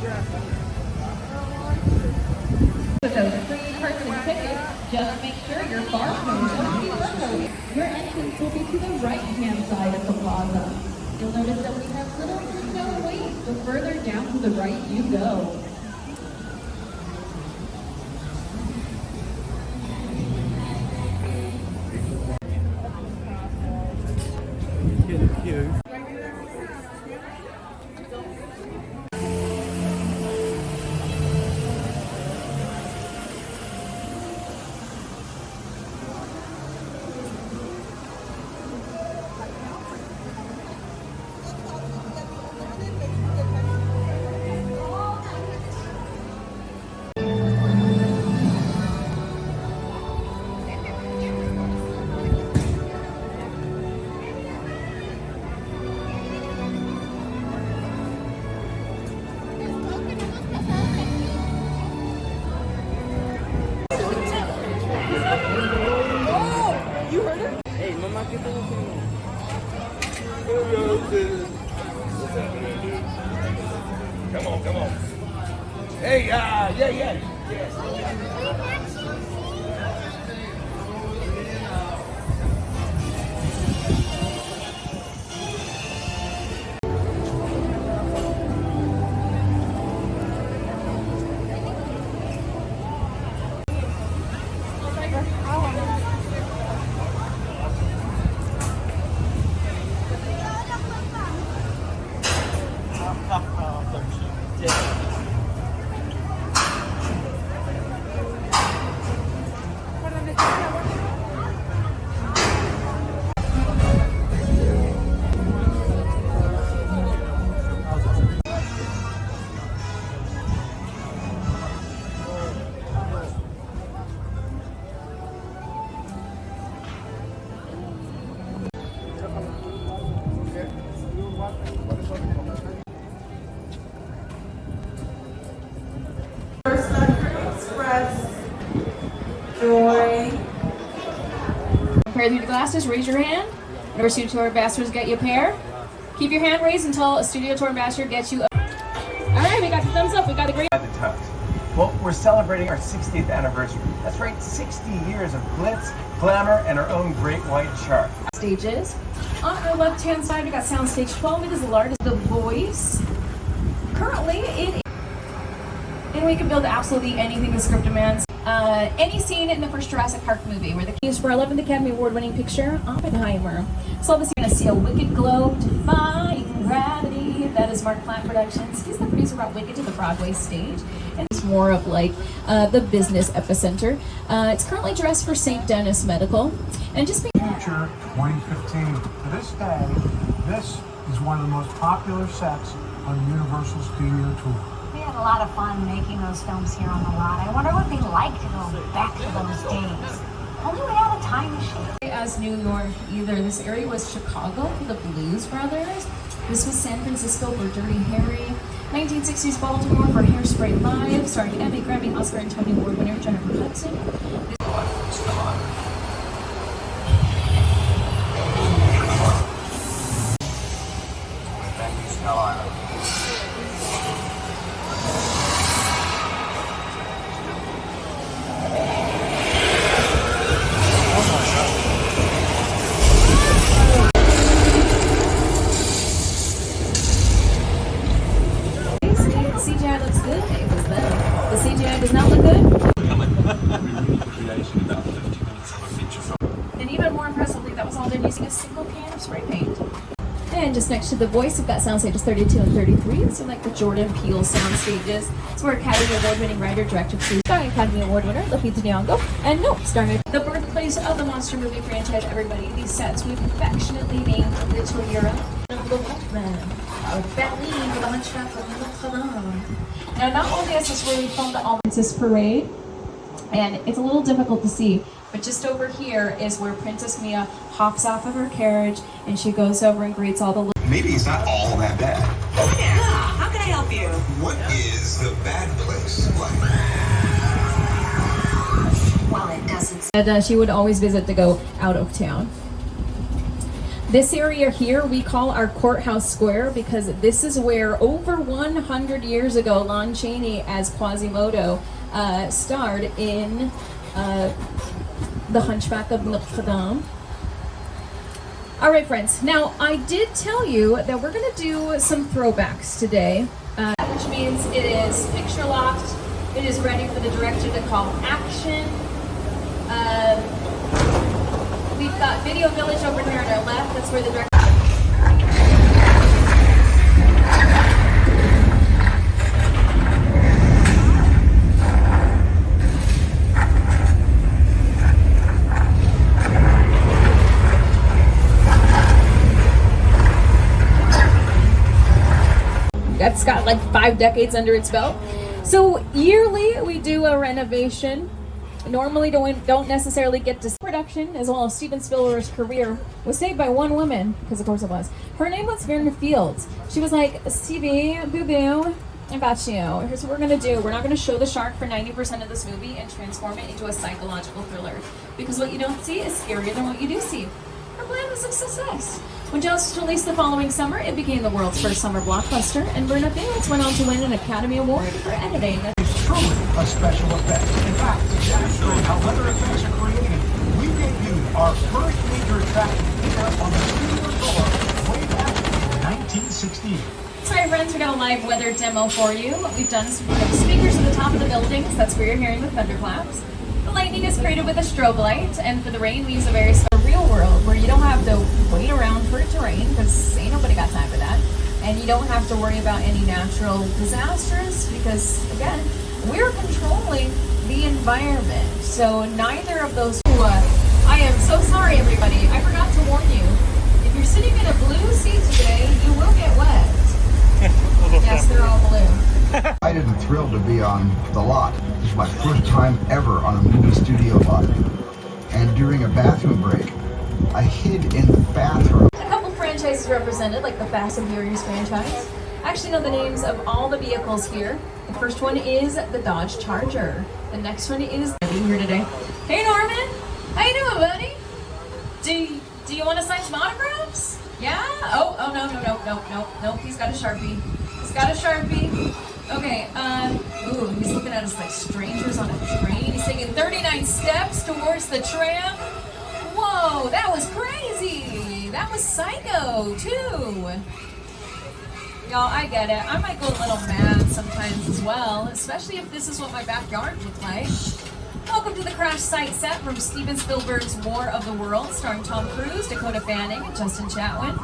With those free person tickets, just make sure your barcode or QR code. Your entrance will be to the right-hand side of the plaza. You'll notice that we have little to no wait. The further down to the right you go. Come on, come on. Hey, yeah. Pair of your glasses, raise your hand. Whenever studio tour ambassadors get you a pair. Keep your hand raised until a studio tour ambassador gets you a... Alright, we got the thumbs up, we got the great... Well, we're celebrating our 60th anniversary. That's right, 60 years of glitz, glamour, and our own great white shark. Stages. On our left-hand side, we got Soundstage 12. It is the largest. The Voice. Currently, it is... And we can build absolutely anything the script demands. Any scene in the first Jurassic Park movie where the key is for 11th Academy Award-winning picture, Oppenheimer. So obviously you're going to see a Wicked Globe, Defying Gravity. That is Mark Platt Productions. He's the producer brought Wicked to the Broadway stage. And it's more of like the business epicenter. It's currently dressed for St. Denis Medical. And just Future 2015. To this day, this is one of the most popular sets on Universal Studio Tour. We had a lot of fun making those films here on the lot. I wonder what it'd be like to go back to those days. Only we had a time machine. As New York either. This area was Chicago for the Blues Brothers. This was San Francisco for Dirty Harry. 1960s Baltimore for Hairspray Live, starring Emmy, Grammy, Oscar, and Tony Award winner Jennifer Hudson. CGI looks good. It was better. The CGI does not look good. And even more impressively, that was all done using a single can of spray paint. And just next to the Voice, we've got sound stages 32 and 33. So like the Jordan Peele sound stages. It's where Academy Award-winning writer, director, starring Academy Award winner Lupita Nyong'o, and starring the birthplace of the monster movie franchise. Everybody, these sets we've affectionately named Little Europe, the Wolfman, or Berlin, the Hunchback of Notre Dame. Now, not only is this where we filmed the Princess Parade, and it's a little difficult to see, but just over here is where Princess Mia hops off of her carriage and she goes over and greets all the little... Maybe it's not all that bad. Oh yeah, how can I help you? What is the bad place like? Well, it doesn't. And she would always visit to go out of town. This area here we call our courthouse square because this is where over 100 years ago Lon Chaney as Quasimodo starred in The Hunchback of Notre Dame. All right, friends. Now, I did tell you that we're going to do some throwbacks today, which means it is picture locked. It is ready for the director to call action. We've got Video Village over here on our left. That's where the director... That's got like 5 decades under its belt. So yearly we do a renovation. Normally don't necessarily get to production, as well as Steven Spielberg's career was saved by one woman, because of course it was. Her name was Verna Fields. She was like, Stevie, boo-boo, I got you. Here's what we're gonna do. We're not gonna show the shark for 90% of this movie and transform it into a psychological thriller, because what you don't see is scarier than what you do see. Her plan was a success. When Jaws was released the following summer, it became the world's first summer blockbuster, and Verna Fields went on to win an Academy Award for editing. It's truly a special effect. In fact, to demonstrate how weather effects are created, we debuted our first major attraction here on the studio floor way back in 1968. Sorry friends, we got a live weather demo for you. What we've done is we put speakers at the top of the buildings. That's where you're hearing the thunderclaps. The lightning is created with a strobe light, and for the rain we use a very real world where you don't have to wait around for it to rain, because ain't nobody got time for that. And you don't have to worry about any natural disasters, because again, we're controlling the environment. So neither of those two, I am so sorry everybody, I forgot to warn you. If you're sitting in a blue seat today, you will get wet. Yes, they're all blue. Excited and thrilled to be on the lot. This is my first time ever on a movie studio lot. And during a bathroom break, I hid in the bathroom. A couple franchises represented, like the Fast and Furious franchise. I actually know the names of all the vehicles here. The first one is the Dodge Charger. The next one is being here today. Hey Norman, how you doing, buddy? Do you want to sign some autographs? Yeah? Oh no. He's got a Sharpie. Okay, ooh, he's looking at us like strangers on a train. He's taking 39 steps towards the tram. Whoa, that was crazy. That was psycho, too. Y'all, I get it. I might go a little mad sometimes as well, especially if this is what my backyard looked like. Welcome to the crash site set from Steven Spielberg's War of the Worlds, starring Tom Cruise, Dakota Fanning, and Justin Chatwin.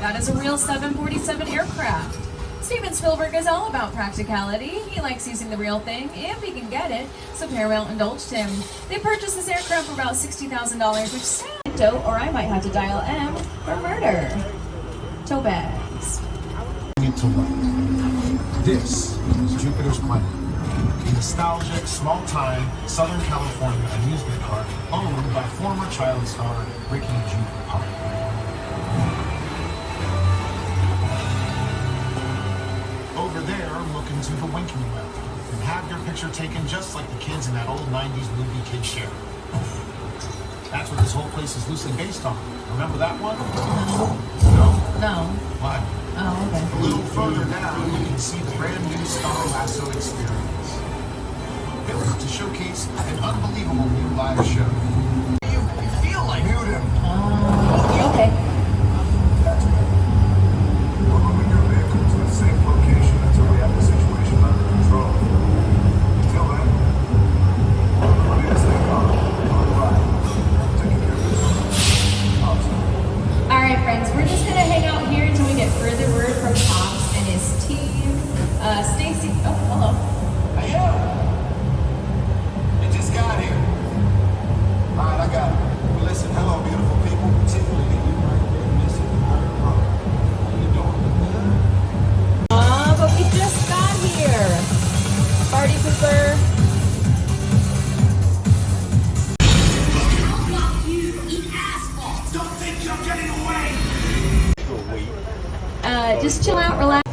That is a real 747 aircraft. Steven Spielberg is all about practicality. He likes using the real thing if he can get it, so Paramount indulged him. They purchased this aircraft for about $60,000, which sounds dope, or I might have to dial M for murder. Toe bags. To life. This is Jupiter's Planet, a nostalgic, small-time Southern California amusement park owned by former child star Ricky G. Park. Over there, look into the winking well and have your picture taken just like the kids in that old 90s movie Kid Share. That's what this whole place is loosely based on. Remember that one? No. Why? Oh, okay. A little further down, you can see the brand new Star Lasso experience. Built to showcase an unbelievable new live show. You feel like mute him. Okay. We're moving your vehicle to a safe location until we have the situation under control. Until then, please stay calm. All right. Taking care of this. Awesome. All right, friends, we're just gonna hang out here until we get further word from Pops and his team. Stacy, oh, hello. Hey, yo! You just got here. All right, I got it. Well, listen, hello, beautiful people. Particularly you right there, Mr. How you doing? But we just got here. Party pooper. Just chill out, relax.